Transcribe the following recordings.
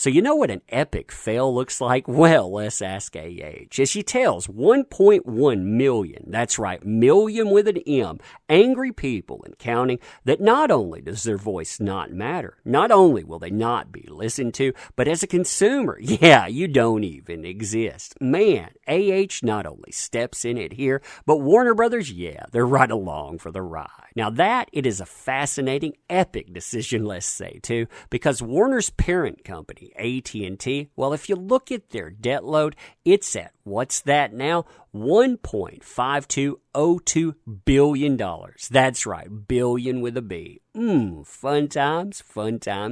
So you know what an epic fail looks like? Well, let's ask AH. As she tells 1.1 million, that's right, million with an M, angry people and counting, that not only does their voice not matter, not only will they not be listened to, but as a consumer, yeah, you don't even exist. Man, AH not only steps in it here, but Warner Brothers, yeah, they're right along for the ride. Now that, it is a fascinating, epic decision, let's say, too, because Warner's parent company, AT&T, well, if you look at their debt load, it's at, what's that now? $1.5202 billion. That's right, billion with a B. Fun times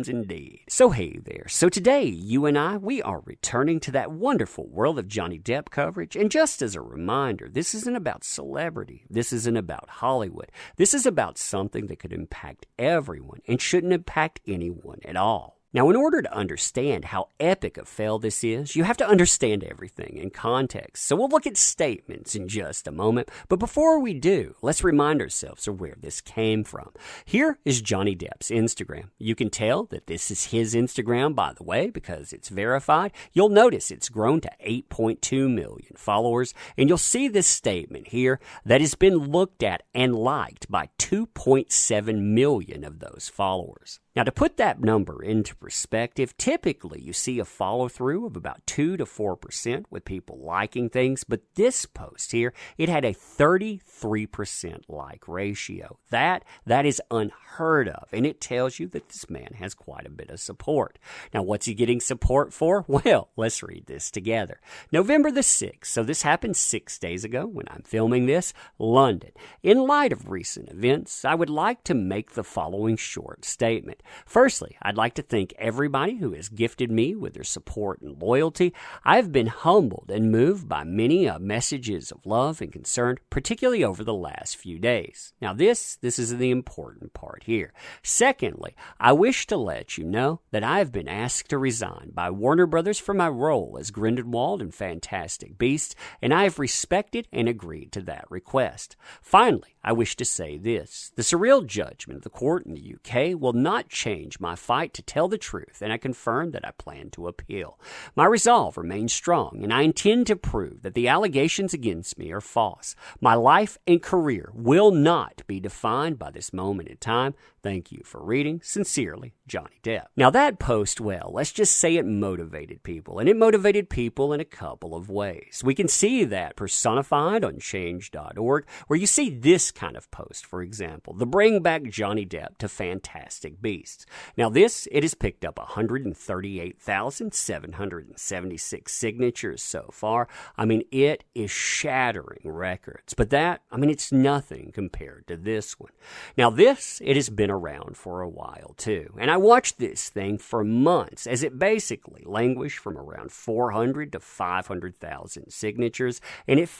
indeed. So hey there. So today, you and I, we are returning to that wonderful world of Johnny Depp coverage. And just as a reminder, this isn't about celebrity. This isn't about Hollywood. This is about something that could impact everyone and shouldn't impact anyone at all. Now, in order to understand how epic a fail this is, you have to understand everything in context. So we'll look at statements in just a moment. But before we do, let's remind ourselves of where this came from. Here is Johnny Depp's Instagram. You can tell that this is his Instagram, by the way, because it's verified. You'll notice it's grown to 8.2 million followers. And you'll see this statement here that has been looked at and liked by 2.7 million of those followers. Now, to put that number into perspective, typically you see a follow-through of about 2 to 4% with people liking things, but this post here, it had a 33% like ratio. That is unheard of, and it tells you that this man has quite a bit of support. Now, what's he getting support for? Well, let's read this together. November the 6th, so this happened 6 days ago when I'm filming this, London. In light of recent events, I would like to make the following short statement. Firstly, I'd like to thank everybody who has gifted me with their support and loyalty. I've been humbled and moved by many messages of love and concern, particularly over the last few days. Now, this is the important part here. Secondly, I wish to let you know that I have been asked to resign by Warner Brothers for my role as Grindelwald in Fantastic Beasts, and I have respected and agreed to that request. Finally, I wish to say this. The surreal judgment of the court in the UK will not change my fight to tell the truth, and I confirm that I plan to appeal. My resolve remains strong, and I intend to prove that the allegations against me are false. My life and career will not be defined by this moment in time. Thank you for reading. Sincerely, Johnny Depp. Now that post, well, let's just say it motivated people, and it motivated people in a couple of ways. We can see that personified on change.org, where you see this kind of post, for example, the Bring Back Johnny Depp to Fantastic Beasts. Now this, it has picked up 138,776 signatures so far. I mean, it is shattering records, but that, I mean, it's nothing compared to this one. Now this, it has been around for a while too, and I watched this thing for months as it basically languished from around 400 to 500,000 signatures, and it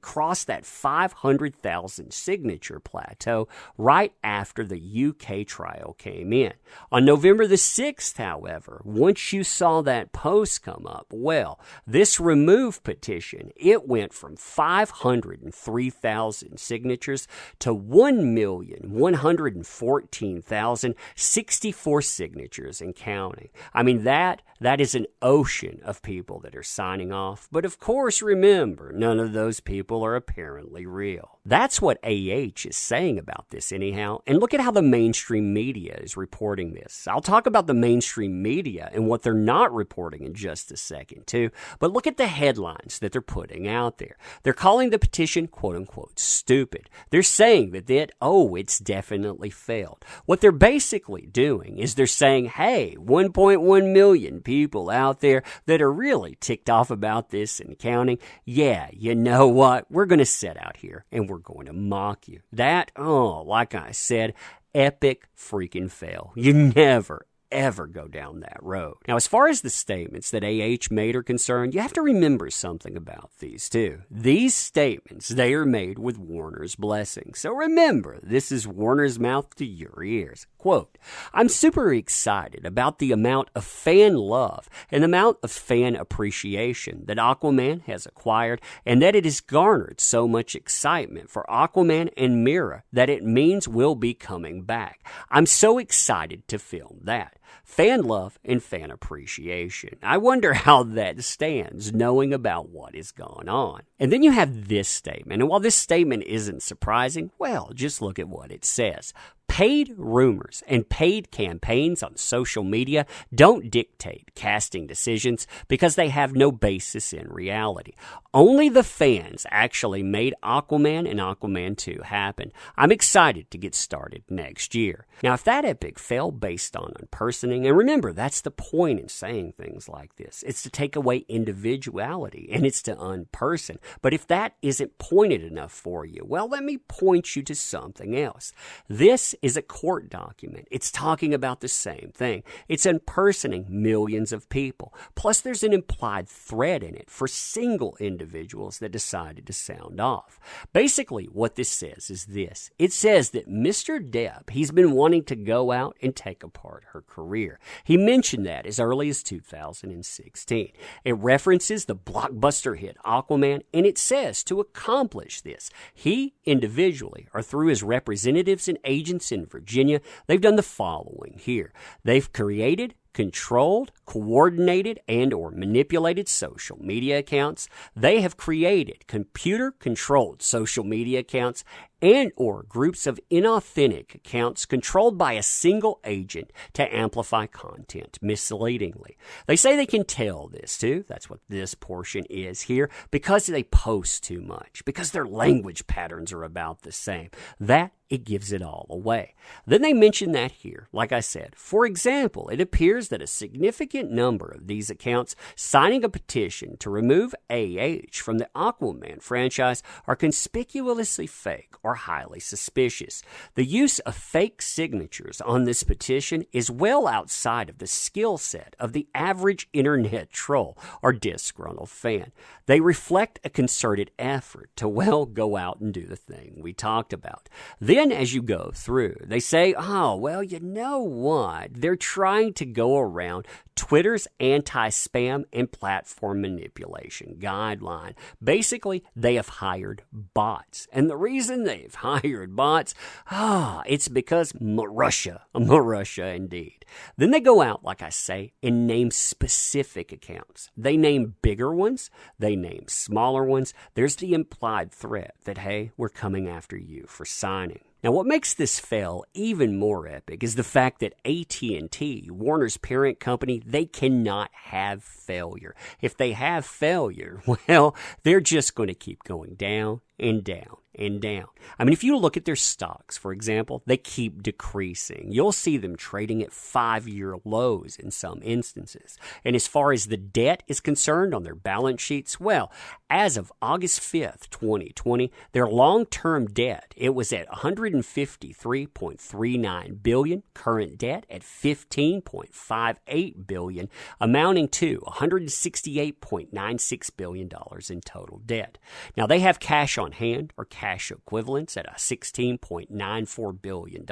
crossed that 500,000 signature plateau right after the UK trial came in. On November the 6th, however, once you saw that post come up, well, this remove petition, it went from 503,000 signatures to 1,114,064 signatures and counting. I mean, that is an ocean of people that are signing off. But of course, remember, none of those people are apparently real. That's what AH is saying about this anyhow. And look at how the mainstream media is reporting this. I'll talk about the mainstream media and what they're not reporting in just a second too. But look at the headlines that they're putting out there. They're calling the petition, quote unquote, stupid. They're saying that it's definitely failed. What they're basically doing is they're saying, hey, 1.1 million people out there that are really ticked off about this and counting. Yeah, you know what? We're going to set out here and we're going to mock you. That, like I said, epic freaking fail. You never, ever go down that road. Now, as far as the statements that AH made are concerned, you have to remember something about these too. These statements, they are made with Warner's blessing. So remember, this is Warner's mouth to your ears. Quote, I'm super excited about the amount of fan love and the amount of fan appreciation that Aquaman has acquired, and that it has garnered so much excitement for Aquaman and Mira that it means we'll be coming back. I'm so excited to film that. Fan love and fan appreciation. I wonder how that stands, knowing about what is going on. And then you have this statement, and while this statement isn't surprising, well, just look at what it says. Paid rumors and paid campaigns on social media don't dictate casting decisions because they have no basis in reality. Only the fans actually made Aquaman and Aquaman 2 happen. I'm excited to get started next year. Now, if that epic fell based on unpersoning, and remember, that's the point in saying things like this. It's to take away individuality, and it's to unperson. But if that isn't pointed enough for you, well, let me point you to something else. This is a court document. It's talking about the same thing. It's impersonating millions of people. Plus, there's an implied threat in it for single individuals that decided to sound off. Basically, what this says is this. It says that Mr. Depp, he's been wanting to go out and take apart her career. He mentioned that as early as 2016. It references the blockbuster hit Aquaman, and it says to accomplish this, he individually, or through his representatives and agents in Virginia, they've done the following here. They've created, controlled, coordinated, and or manipulated social media accounts. They have created computer-controlled social media accounts and or groups of inauthentic accounts controlled by a single agent to amplify content misleadingly. They say they can tell this too, that's what this portion is here, because they post too much, because their language patterns are about the same. That it gives it all away. Then they mention that here, like I said. For example, it appears that a significant number of these accounts signing a petition to remove AH from the Aquaman franchise are conspicuously fake or highly suspicious. The use of fake signatures on this petition is well outside of the skill set of the average internet troll or disgruntled fan. They reflect a concerted effort to, well, go out and do the thing we talked about. Then as you go through, they say, oh, well, you know what? They're trying to go around Twitter's anti-spam and platform manipulation guideline. Basically, they have hired bots. And the reason they've hired bots, it's because Russia indeed. Then they go out, like I say, and name specific accounts. They name bigger ones. They name smaller ones. There's the implied threat that, hey, we're coming after you for signing. Now, what makes this fail even more epic is the fact that AT&T, Warner's parent company, they cannot have failure. If they have failure, well, they're just going to keep going down and down and down. I mean, if you look at their stocks, for example, they keep decreasing. You'll see them trading at 5-year lows in some instances. And as far as the debt is concerned on their balance sheets, well, as of August 5th, 2020, their long-term debt, it was at $153.39 billion, current debt at $15.58 billion, amounting to $168.96 billion in total debt. Now, they have cash on hand or cash equivalents at $16.94 billion.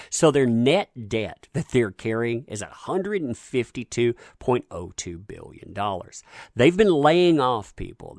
So their net debt that they're carrying is at $152.02 billion. They've been laying off people.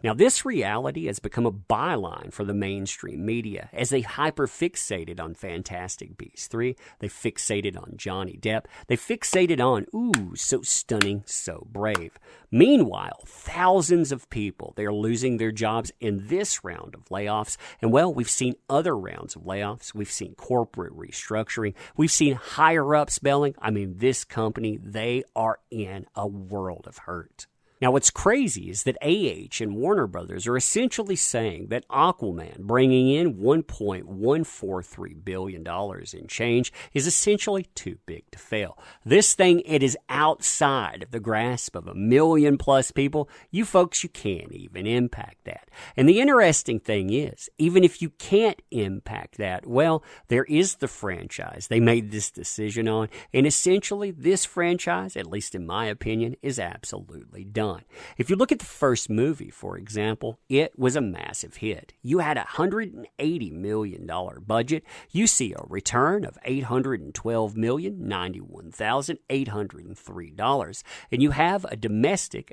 Now, this reality has become a byline for the mainstream media as they hyper-fixated on Fantastic Beasts 3. They fixated on Johnny Depp. They fixated on, so stunning, so brave. Meanwhile, thousands of people, they're losing their jobs in this round of layoffs. And well, we've seen other rounds of layoffs. We've seen corporate restructuring. We've seen higher-ups bailing. I mean, this company, they are in a world of hurt. Now, what's crazy is that AH and Warner Brothers are essentially saying that Aquaman bringing in $1.143 billion in change is essentially too big to fail. This thing, it is outside of the grasp of 1 million plus people. You folks, you can't even impact that. And the interesting thing is, even if you can't impact that, well, there is the franchise they made this decision on. And essentially, this franchise, at least in my opinion, is absolutely done. done. If you look at the first movie, for example, it was a massive hit. You had a $180 million budget. You see a return of $812,091,803. And you have a domestic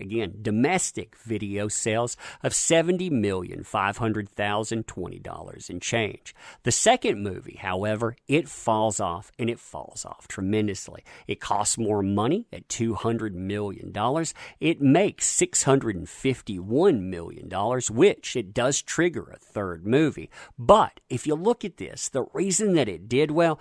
video sales of $70,500,020 and change. The second movie, however, it falls off, and it falls off tremendously. It costs more money at $200 million. It makes $651 million, which it does trigger a third movie. But if you look at this, the reason that it did well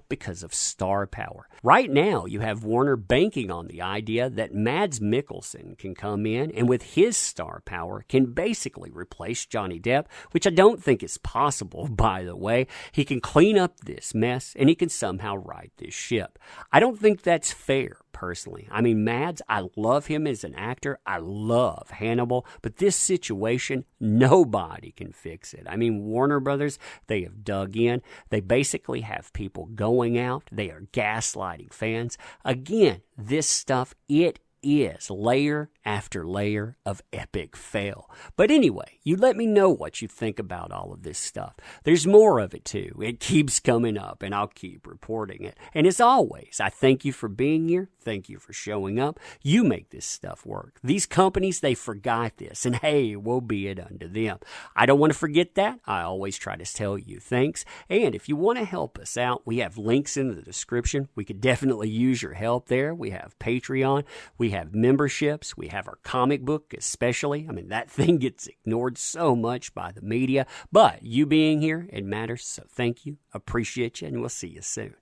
because of star power. Right now, you have Warner banking on the idea that Mads Mikkelsen can come in and with his star power can basically replace Johnny Depp, which I don't think is possible, by the way. He can clean up this mess and he can somehow right this ship. I don't think that's fair, personally. I mean, Mads, I love him as an actor. I love Hannibal, but this situation, nobody can fix it. I mean, Warner Brothers, they have dug in. They basically have people going out. They are gaslighting fans. Again, this stuff, it is layer after layer of epic fail. But anyway, you let me know what you think about all of this stuff. There's more of it too. It keeps coming up and I'll keep reporting it. And as always, I thank you for being here. Thank you for showing up. You make this stuff work. These companies, they forgot this, and hey, woe be it unto them. I don't want to forget that. I always try to tell you thanks. And if you want to help us out, we have links in the description. We could definitely use your help there. We have Patreon. We have memberships. We have our comic book especially. I mean, that thing gets ignored so much by the media. But you being here, it matters. So thank you. Appreciate you, and we'll see you soon.